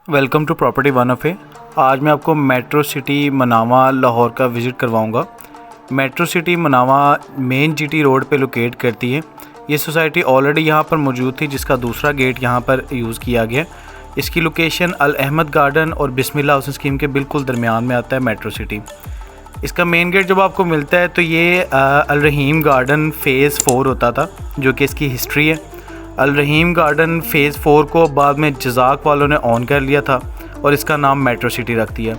Welcome to property one of A. आज मैं आपको मेट्रो सिटी मनावा लाहौर का विज़िट करवाऊंगा। मेट्रो सिटी मनावा मेन जीटी रोड पे लोकेट करती है। ये सोसाइटी ऑलरेडी यहाँ पर मौजूद थी, जिसका दूसरा गेट यहाँ पर यूज़ किया गया। इसकी लोकेशन अल अहमद गार्डन और बिस्मिल्लाह हाउसिंग स्कीम के बिल्कुल दरमियान में आता है मेट्रो सिटी। इसका मेन गेट जब आपको मिलता है तो ये अल रहीम गार्डन फ़ेज़ 4 होता था, जो कि इसकी हिस्ट्री है। अल रहीम गार्डन फ़ेज़ 4 को बाद में जज़ाक वालों ने ऑन कर लिया था और इसका नाम मेट्रो सिटी रख दिया।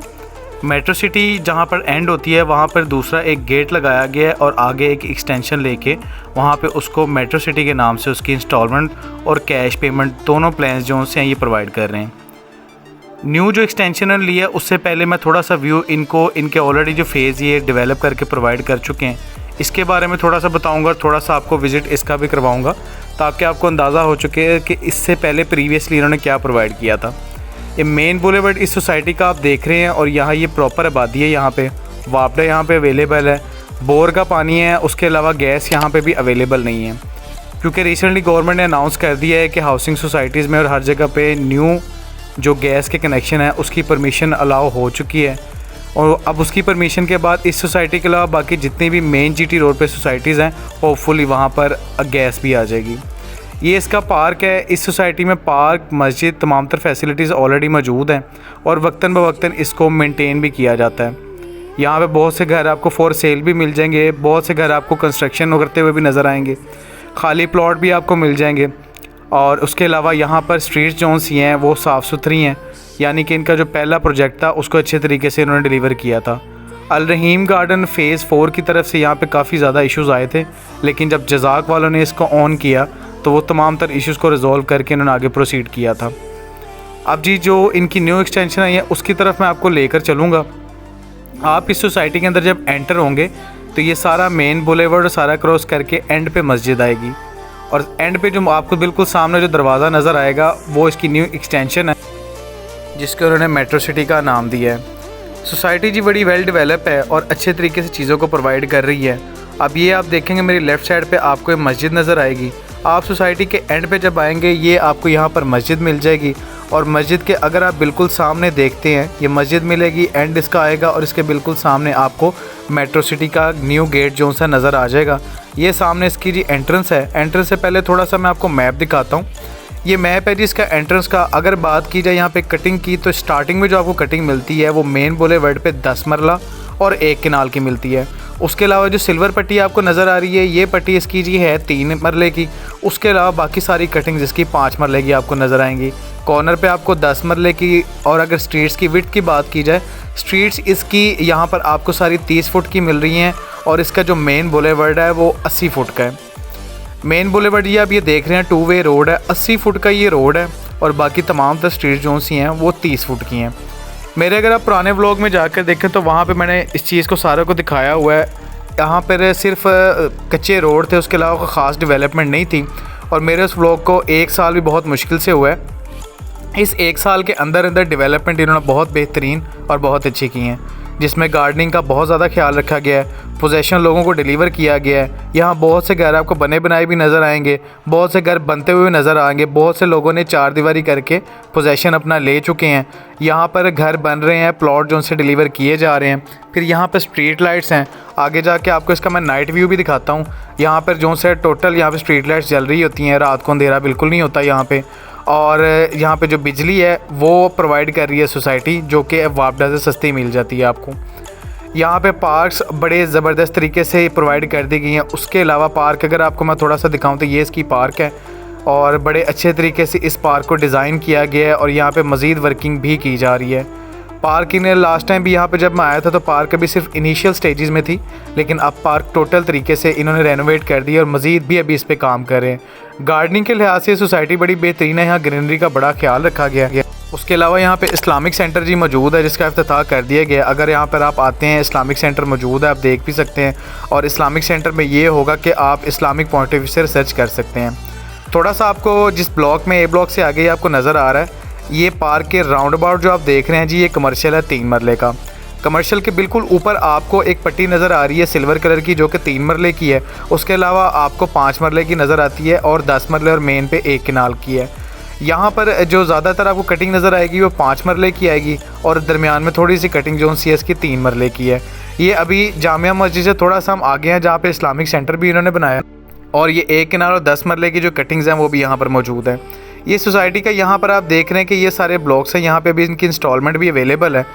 मेट्रो सिटी जहाँ पर एंड होती है वहाँ पर दूसरा एक गेट लगाया गया है और आगे एक एक्सटेंशन लेके वहाँ पे उसको मेट्रो सिटी के नाम से उसकी इंस्टॉलमेंट और कैश पेमेंट दोनों प्लान्स जो से हैं ये प्रोवाइड कर रहे हैं। न्यू जो एक्सटेंशन लिया उससे पहले मैं थोड़ा सा व्यू इनके ऑलरेडी जो फेज़ ये डेवलप करके प्रोवाइड कर चुके हैं इसके बारे में थोड़ा सा बताऊंगा और थोड़ा सा आपको विज़िट इसका भी करवाऊंगा, ताकि आपको अंदाज़ा हो चुके हैं कि इससे पहले प्रीवियसली इन्होंने क्या प्रोवाइड किया था। ये मेन बुलेवर्ड इस सोसाइटी का आप देख रहे हैं और यहाँ ये प्रॉपर आबादी है। यहाँ पे वापडा यहाँ पे अवेलेबल है, बोर का पानी है, उसके अलावा गैस यहाँ पे भी अवेलेबल नहीं है, क्योंकि रिसेंटली गवर्नमेंट ने अनाउंस कर दिया है कि हाउसिंग सोसाइटीज़ में और हर जगह पे न्यू जो गैस के कनेक्शन है उसकी परमिशन अलाउ हो चुकी है। और अब उसकी परमिशन के बाद इस सोसाइटी के अलावा बाकी जितनी भी मेन जीटी रोड पे सोसाइटीज़ हैं होपफुली वहाँ पर गैस भी आ जाएगी। ये इसका पार्क है। इस सोसाइटी में पार्क, मस्जिद, तमाम तर फैसिलिटीज़ ऑलरेडी मौजूद हैं और वक्तन बवक्तन इसको मेंटेन भी किया जाता है। यहाँ पे बहुत से घर आपको फॉर सेल भी मिल जाएंगे, बहुत से घर आपको कंस्ट्रक्शन करते हुए भी नज़र आएंगे, खाली प्लॉट भी आपको मिल जाएंगे। और उसके अलावा यहाँ पर स्ट्रीट जोन सी हैं वो साफ़ सुथरी हैं, यानी कि इनका जो पहला प्रोजेक्ट था उसको अच्छे तरीके से इन्होंने डिलीवर किया था। अल रहीम गार्डन फ़ेज़ 4 की तरफ से यहाँ पे काफ़ी ज़्यादा इश्यूज़ आए थे, लेकिन जब जज़ाक वालों ने इसको ऑन किया तो वो तमाम तर इश्यूज़ को रिजॉल्व करके इन्होंने आगे प्रोसीड किया था। अब जी जो इनकी न्यू एक्सटेंशन आई है उसकी तरफ मैं आपको लेकर चलूँगा। आप इस सोसाइटी के अंदर जब एंटर होंगे तो ये सारा मेन बुलेवर्ड सारा क्रॉस करके एंड पे मस्जिद आएगी और एंड पे जो आपको बिल्कुल सामने जो दरवाज़ा नज़र आएगा वो इसकी न्यू एक्सटेंशन है, जिसके उन्होंने मेट्रो सिटी का नाम दिया है। सोसाइटी जी बड़ी वेल डेवलप है और अच्छे तरीके से चीज़ों को प्रोवाइड कर रही है। अब ये आप देखेंगे मेरी लेफ़्ट साइड पे आपको एक मस्जिद नज़र आएगी। आप सोसाइटी के एंड पे जब आएंगे ये आपको यहाँ पर मस्जिद मिल जाएगी और मस्जिद के अगर आप बिल्कुल सामने देखते हैं ये मस्जिद मिलेगी, एंड इसका आएगा और इसके बिल्कुल सामने आपको मेट्रो सिटी का न्यू गेट जो सा नज़र आ जाएगा। ये सामने इसकी जी एंट्रेंस है। एंट्रेंस से पहले थोड़ा सा मैं आपको मैप दिखाता हूँ। ये मैप है जिसका एंट्रेंस का। अगर बात की जाए यहाँ पे कटिंग की तो स्टार्टिंग में जो आपको कटिंग मिलती है वो मेन बुलेवर्ड पे 10 मरला और 1 किनाल की मिलती है। उसके अलावा जो सिल्वर पट्टी आपको नज़र आ रही है ये पट्टी इसकी जी है 3 मरले की। उसके अलावा बाकी सारी कटिंग जिसकी 5 मरले की आपको नज़र आएंगी। कॉर्नर पे आपको 10 मरले की। और अगर स्ट्रीट्स की विड्थ की बात की जाए, स्ट्रीट्स इसकी यहाँ पर आपको सारी 30 फुट की मिल रही हैं और इसका जो मेन बुलेवर्ड है वो 80 फुट का है। मेन बुलेवर्ड ये आप ये देख रहे हैं 2 वे रोड है, 80 फुट का ये रोड है और बाकी तमाम तो स्ट्रीट जो सी हैं वो 30 फुट की हैं। मेरे अगर आप पुराने व्लॉग में जाकर देखें तो वहाँ पे मैंने इस चीज़ को सारे को दिखाया हुआ है। यहाँ पर सिर्फ कच्चे रोड थे, उसके अलावा कोई ख़ास डेवलपमेंट नहीं थी और मेरे उस व्लॉग को 1 साल भी बहुत मुश्किल से हुआ है। इस 1 साल के अंदर डेवलपमेंट इन्होंने बहुत बेहतरीन और बहुत अच्छी की हैं, जिसमें गार्डनिंग का बहुत ज़्यादा ख्याल रखा गया है, पोजेशन लोगों को डिलीवर किया गया है। यहाँ बहुत से घर आपको बने बनाए भी नज़र आएंगे, बहुत से घर बनते हुए नज़र आएंगे, बहुत से लोगों ने 4 दीवारी करके पोजेशन अपना ले चुके हैं। यहाँ पर घर बन रहे हैं, प्लॉट जो उनसे डिलीवर किए जा रहे हैं। फिर यहाँ पर स्ट्रीट लाइट्स हैं। आगे जाके आपको इसका मैं नाइट व्यू भी दिखाता हूँ। यहाँ पर जो से टोटल यहाँ पर स्ट्रीट लाइट्स जल रही होती हैं, रात को अंधेरा बिल्कुल नहीं होता यहाँ पर। और यहाँ पे जो बिजली है वो प्रोवाइड कर रही है सोसाइटी, जो कि वापडा से सस्ती मिल जाती है आपको। यहाँ पे पार्क्स बड़े ज़बरदस्त तरीके से प्रोवाइड कर दी गई हैं। उसके अलावा पार्क अगर आपको मैं थोड़ा सा दिखाऊं तो ये इसकी पार्क है और बड़े अच्छे तरीके से इस पार्क को डिज़ाइन किया गया है और यहाँ पे मज़ीद वर्किंग भी की जा रही है। पार्क ने लास्ट टाइम भी यहाँ पे जब मैं आया था तो पार्क अभी सिर्फ इनिशियल स्टेजेस में थी, लेकिन अब पार्क टोटल तरीके से इन्होंने रेनोवेट कर दिया और मज़ीद भी अभी इस पर काम कर रहे हैं। गार्डनिंग के लिहाज से सोसाइटी बड़ी बेहतरीन है, यहाँ ग्रीनरी का बड़ा ख्याल रखा गया है। उसके अलावा यहाँ पे इस्लामिक सेंटर जी मौजूद है जिसका इफ्तिताह कर दिया गया। अगर यहाँ पर आप आते हैं इस्लामिक सेंटर मौजूद है, आप देख भी सकते हैं। और इस्लामिक सेंटर में ये होगा कि आप इस्लामिक पॉइंट ऑफ व्यू से रिसर्च कर सकते हैं। थोड़ा सा आपको जिस ब्लॉक में ए ब्लॉक से आगे आपको नज़र आ रहा है ये पार्क के राउंड अबाउट जो आप देख रहे हैं जी, ये कमर्शियल है 3 मरले का। कमर्शियल के बिल्कुल ऊपर आपको एक पट्टी नज़र आ रही है सिल्वर कलर की, जो कि 3 मरले की है। उसके अलावा आपको 5 मरले की नज़र आती है और 10 मरले और मेन पे 1 किनाल की है। यहाँ पर जो ज़्यादातर आपको कटिंग नज़र आएगी वो 5 मरले की आएगी और दरमियान में थोड़ी सी कटिंग जो सी इसकी 3 मरले की है। ये अभी जामिया मस्जिद से थोड़ा सा हम आगे हैं जहाँ पे इस्लामिक सेंटर भी इन्होंने बनाया और ये 1 किनार और 10 मरले की जो कटिंग्स हैं वो भी यहाँ पर मौजूद है। ये सोसाइटी का यहाँ पर आप देख रहे हैं कि ये सारे ब्लॉक्स हैं, यहाँ पे अभी इनकी इंस्टॉलमेंट भी अवेलेबल है।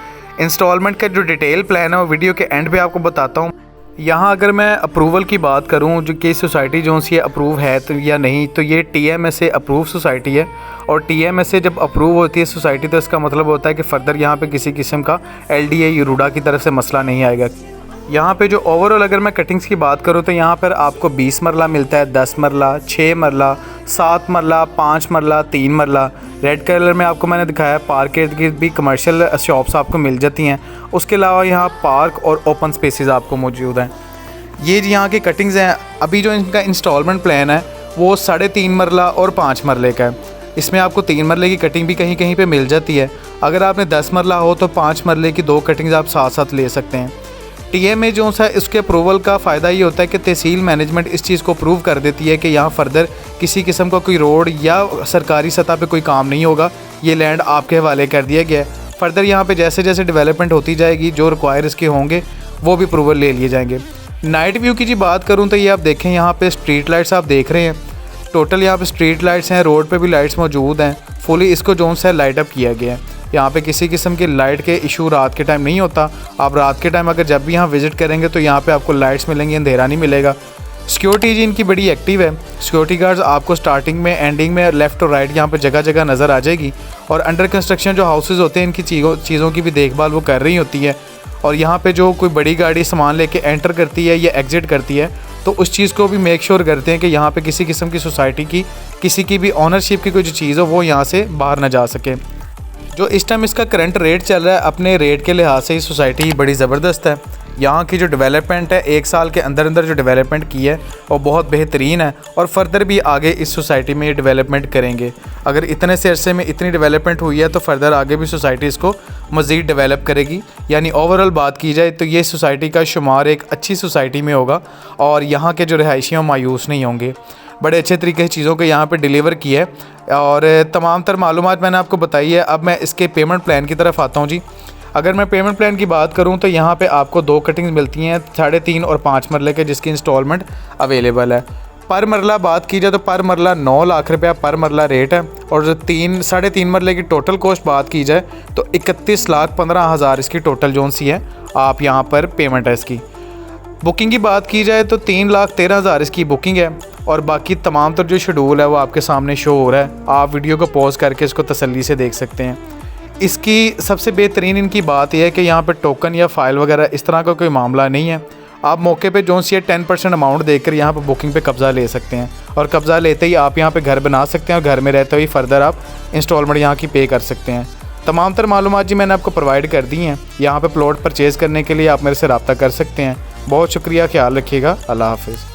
इंस्टॉलमेंट का जो डिटेल प्लान है वो वीडियो के एंड पे आपको बताता हूँ। यहाँ अगर मैं अप्रूवल की बात करूँ जो कि सोसाइटी जो सी अप्रूव है तो या नहीं, तो ये TMSA अप्रूव सोसाइटी है और TMSA जब अप्रूव होती है सोसाइटी तो इसका मतलब होता है कि फ़र्दर यहाँ पे किसी किस्म का LDA यूरूडा की तरफ से मसला नहीं आएगा। यहाँ पे जो ओवरऑल अगर मैं कटिंग्स की बात करूँ तो यहाँ पर आपको 20 मरला मिलता है, 10 मरला, 6 मरला, 7 मरला, 5 मरला, 3 मरला। रेड कलर में आपको मैंने दिखाया पार्क की भी कमर्शियल शॉप्स आपको मिल जाती हैं। उसके अलावा यहाँ पार्क और ओपन स्पेसेस आपको मौजूद हैं। ये यहाँ की कटिंग्स हैं। अभी जो इनका इंस्टॉलमेंट प्लान है वो 3.5 मरला और 5 मरले का है। इसमें आपको 3 मरले की कटिंग भी कहीं कहीं पे मिल जाती है। अगर आपने 10 मरला हो तो 5 मरले की 2 कटिंग्स आप साथ साथ ले सकते हैं। TMA जो है इसके अप्रूवल का फ़ायदा ये होता है कि तहसील मैनेजमेंट इस चीज़ को अप्रूव कर देती है कि यहाँ फ़र्दर किसी किस्म का कोई रोड या सरकारी सतह पे कोई काम नहीं होगा, ये लैंड आपके हवाले कर दिया गया है। फ़र्दर यहाँ पे जैसे जैसे डेवलपमेंट होती जाएगी जो रिक्वायर इसके होंगे वो भी अप्रूवल ले लिए जाएंगे। नाइट व्यू की जी बात करूँ तो ये आप देखें यहाँ पर स्ट्रीट लाइट्स आप देख रहे हैं। टोटल यहाँ पर स्ट्रीट लाइट्स हैं, रोड पर भी लाइट्स मौजूद हैं। फुली इसको जो है लाइट अप किया गया है। यहाँ पे किसी किस्म की लाइट के इशू रात के टाइम नहीं होता। आप रात के टाइम अगर जब भी यहाँ विज़िट करेंगे तो यहाँ पे आपको लाइट्स मिलेंगी, अंधेरा नहीं मिलेगा। सिक्योरिटी जी इनकी बड़ी एक्टिव है। सिक्योरिटी गार्ड्स आपको स्टार्टिंग में, एंडिंग में, लेफ़्ट और राइट यहाँ पे जगह जगह नज़र आ जाएगी। और अंडर कंस्ट्रक्शन जो हाउसेज़ होते हैं इनकी चीज़ों की भी देखभाल वो कर रही होती है। और यहाँ पर जो कोई बड़ी गाड़ी सामान लेके एंटर करती है या एग्ज़िट करती है तो उस चीज़ को भी मेक श्योर करते हैं कि यहाँ पे किसी किस्म की सोसाइटी की किसी की भी ऑनरशिप की कोई जो चीज़ हो वो यहाँ से बाहर ना जा सके। जो इस टाइम इसका करंट रेट चल रहा है, अपने रेट के लिहाज से ये सोसाइटी बड़ी ज़बरदस्त है। यहाँ की जो डेवलपमेंट है 1 साल के अंदर अंदर जो डेवलपमेंट की है वो बहुत बेहतरीन है और फर्दर भी आगे इस सोसाइटी में ये डेवलपमेंट करेंगे। अगर इतने से अरसे में इतनी डेवलपमेंट हुई है तो फर्दर आगे भी सोसाइटी इसको मज़ीद डेवलप करेगी। यानी ओवरऑल बात की जाए तो ये सोसाइटी का शुमार एक अच्छी सोसाइटी में होगा और यहाँ के जो रहायशी मायूस नहीं होंगे। बड़े अच्छे तरीके से चीज़ों को यहाँ पे डिलीवर किया है और तमाम तर मालूमात मैंने आपको बताई है। अब मैं इसके पेमेंट प्लान की तरफ आता हूँ जी। अगर मैं पेमेंट प्लान की बात करूँ तो यहाँ पे आपको 2 कटिंग्स मिलती हैं, 3.5 और 5 मरले के, जिसकी इंस्टॉलमेंट अवेलेबल है। पर मरला बात की जाए तो पर मरला 9 लाख रुपया पर मरला रेट है और जो 3.5 मरले की टोटल कॉस्ट बात की जाए तो 31,15,000 इसकी टोटल जोन सी है। आप यहाँ पर पेमेंट है इसकी। बुकिंग की बात की जाए तो 3,13,000 इसकी बुकिंग है और बाकी तमाम तर जो शेड्यूल है वो आपके सामने शो हो रहा है। आप वीडियो को पॉज करके इसको तसल्ली से देख सकते हैं। इसकी सबसे बेहतरीन इनकी बात यह है कि यहाँ पर टोकन या फ़ाइल वगैरह इस तरह का कोई मामला नहीं है। आप मौके पे जो सी 10% अमाउंट देकर यहाँ पर बुकिंग पे कब्ज़ा ले सकते हैं और कब्ज़ा लेते ही आप यहाँ पे घर बना सकते हैं और घर में रहते हुए फर्दर आप इंस्टॉलमेंट यहाँ की पे कर सकते हैं। तमाम तर मालूमात जी मैंने आपको प्रोवाइड कर दी हैं। यहाँ पे प्लॉट परचेज़ करने के लिए आप मेरे से रब्ता कर सकते हैं। बहुत शुक्रिया, ख्याल रखिएगा। अल्लाह हाफ़िज़।